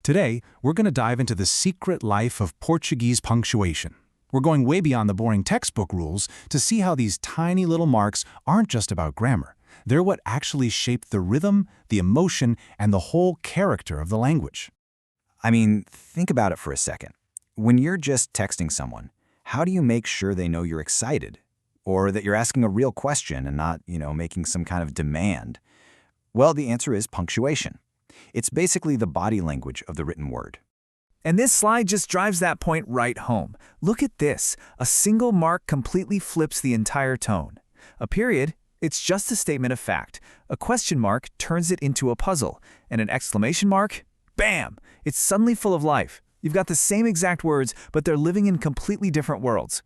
Today, we're going to dive into the secret life of Portuguese punctuation. We're going way beyond the boring textbook rules to see how these tiny little marks aren't just about grammar. They're what actually shape the rhythm, the emotion, and the whole character of the language. I mean, think about it for a second. When you're just texting someone, how do you make sure they know you're excited? Or that you're asking a real question and not, making some kind of demand? Well, the answer is punctuation. It's basically the body language of the written word. And this slide just drives that point right home. Look at this. A single mark completely flips the entire tone. A period, it's just a statement of fact. A question mark turns it into a puzzle. And an exclamation mark, bam! It's suddenly full of life. You've got the same exact words, but they're living in completely different worlds.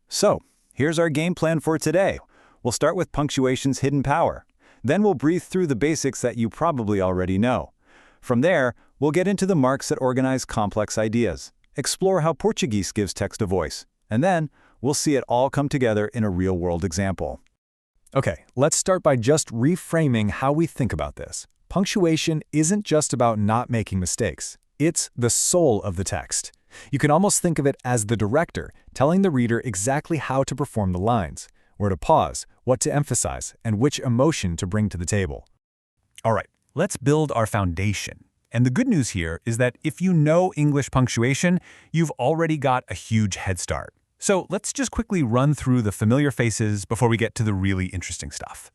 So, here's our game plan for today. We'll start with punctuation's hidden power. Then we'll breathe through the basics that you probably already know. From there, we'll get into the marks that organize complex ideas, explore how Portuguese gives text a voice, and then we'll see it all come together in a real-world example. Okay, let's start by just reframing how we think about this. Punctuation isn't just about not making mistakes. It's the soul of the text. You can almost think of it as the director, telling the reader exactly how to perform the lines, where to pause, what to emphasize, and which emotion to bring to the table. All right, let's build our foundation. And the good news here is that if you know English punctuation, you've already got a huge head start. So let's just quickly run through the familiar faces before we get to the really interesting stuff.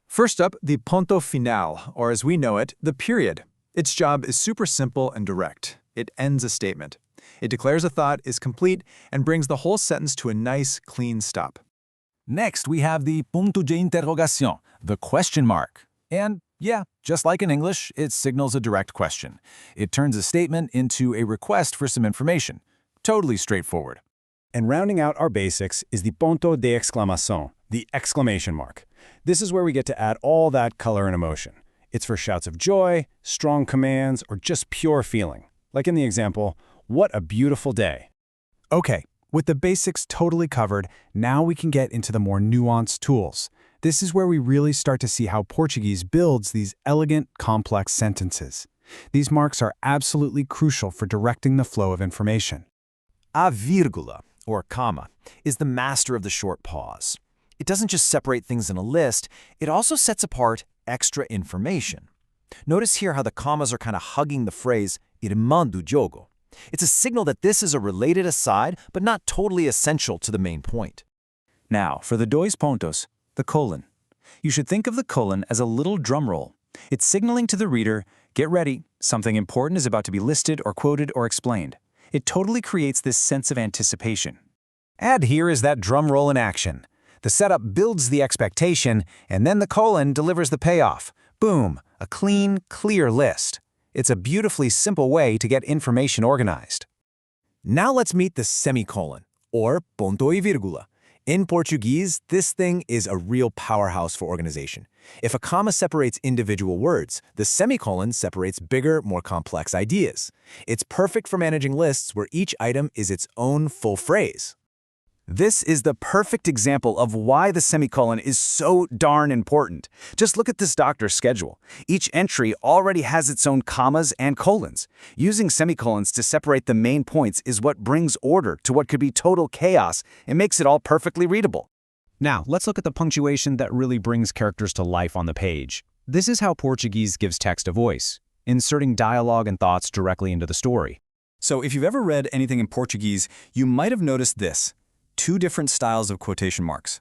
First up, the ponto final, or as we know it, the period. Its job is super simple and direct. It ends a statement. It declares a thought is complete and brings the whole sentence to a nice, clean stop. Next, we have the ponto de interrogación, the question mark. And yeah, just like in English, it signals a direct question. It turns a statement into a request for some information. Totally straightforward. And rounding out our basics is the ponto de exclamação, the exclamation mark. This is where we get to add all that color and emotion. It's for shouts of joy, strong commands, or just pure feeling. Like in the example, "What a beautiful day." Okay, with the basics totally covered, now we can get into the more nuanced tools. This is where we really start to see how Portuguese builds these elegant, complex sentences. These marks are absolutely crucial for directing the flow of information. A vírgula, or comma, is the master of the short pause. It doesn't just separate things in a list, it also sets apart extra information. Notice here how the commas are kind of hugging the phrase irmão do jogo. It's a signal that this is a related aside, but not totally essential to the main point. Now, for the dois pontos, the colon. You should think of the colon as a little drum roll. It's signaling to the reader, get ready, something important is about to be listed or quoted or explained. It totally creates this sense of anticipation. And here is that drum roll in action. The setup builds the expectation, and then the colon delivers the payoff. Boom, a clean, clear list. It's a beautifully simple way to get information organized. Now let's meet the semicolon, or ponto e vírgula. In Portuguese, this thing is a real powerhouse for organization. If a comma separates individual words, the semicolon separates bigger, more complex ideas. It's perfect for managing lists where each item is its own full phrase. This is the perfect example of why the semicolon is so darn important. Just look at this doctor's schedule. Each entry already has its own commas and colons. Using semicolons to separate the main points is what brings order to what could be total chaos and makes it all perfectly readable. Now, let's look at the punctuation that really brings characters to life on the page. This is how Portuguese gives text a voice, inserting dialogue and thoughts directly into the story. So if you've ever read anything in Portuguese, you might have noticed this. Two different styles of quotation marks.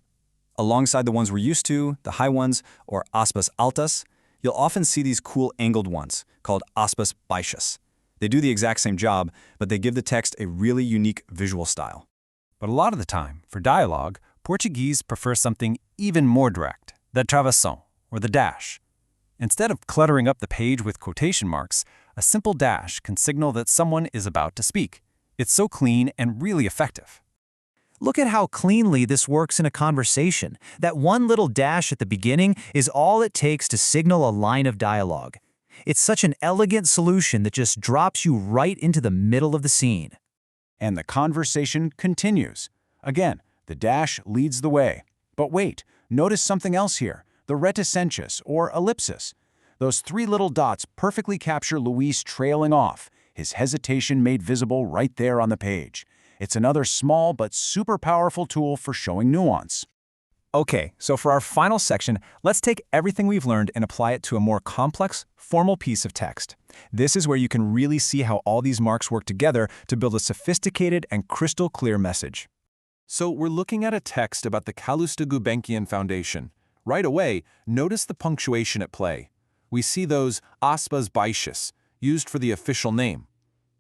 Alongside the ones we're used to, the high ones, or aspas altas, you'll often see these cool angled ones, called aspas baixas. They do the exact same job, but they give the text a really unique visual style. But a lot of the time, for dialogue, Portuguese prefers something even more direct, the travessão, or the dash. Instead of cluttering up the page with quotation marks, a simple dash can signal that someone is about to speak. It's so clean and really effective. Look at how cleanly this works in a conversation. That one little dash at the beginning is all it takes to signal a line of dialogue. It's such an elegant solution that just drops you right into the middle of the scene. And the conversation continues. Again, the dash leads the way. But wait, notice something else here, the reticentious or ellipsis. Those three little dots perfectly capture Luis trailing off. his hesitation made visible right there on the page. It's another small but super powerful tool for showing nuance. Okay, so for our final section, let's take everything we've learned and apply it to a more complex, formal piece of text. This is where you can really see how all these marks work together to build a sophisticated and crystal clear message. So we're looking at a text about the Kalusta Gulbenkian Foundation. Right away, notice the punctuation at play. We see those aspas baixas, used for the official name.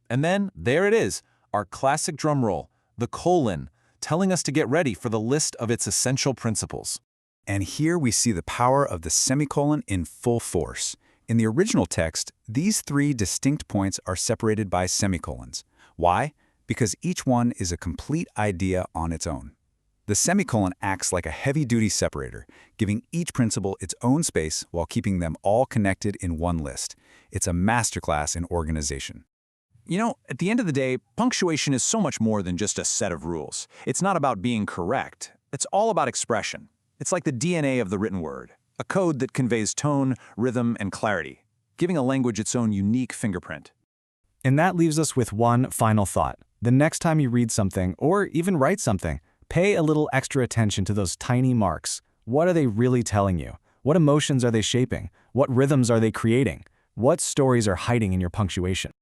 And then, there it is, our classic drum roll, the colon, telling us to get ready for the list of its essential principles. And here we see the power of the semicolon in full force. In the original text, these three distinct points are separated by semicolons. Why? Because each one is a complete idea on its own. The semicolon acts like a heavy-duty separator, giving each principle its own space while keeping them all connected in one list. It's a masterclass in organization. You know, at the end of the day, punctuation is so much more than just a set of rules. It's not about being correct. It's all about expression. It's like the DNA of the written word, a code that conveys tone, rhythm, and clarity, giving a language its own unique fingerprint. And that leaves us with one final thought. The next time you read something, or even write something, pay a little extra attention to those tiny marks. What are they really telling you? What emotions are they shaping? What rhythms are they creating? What stories are hiding in your punctuation?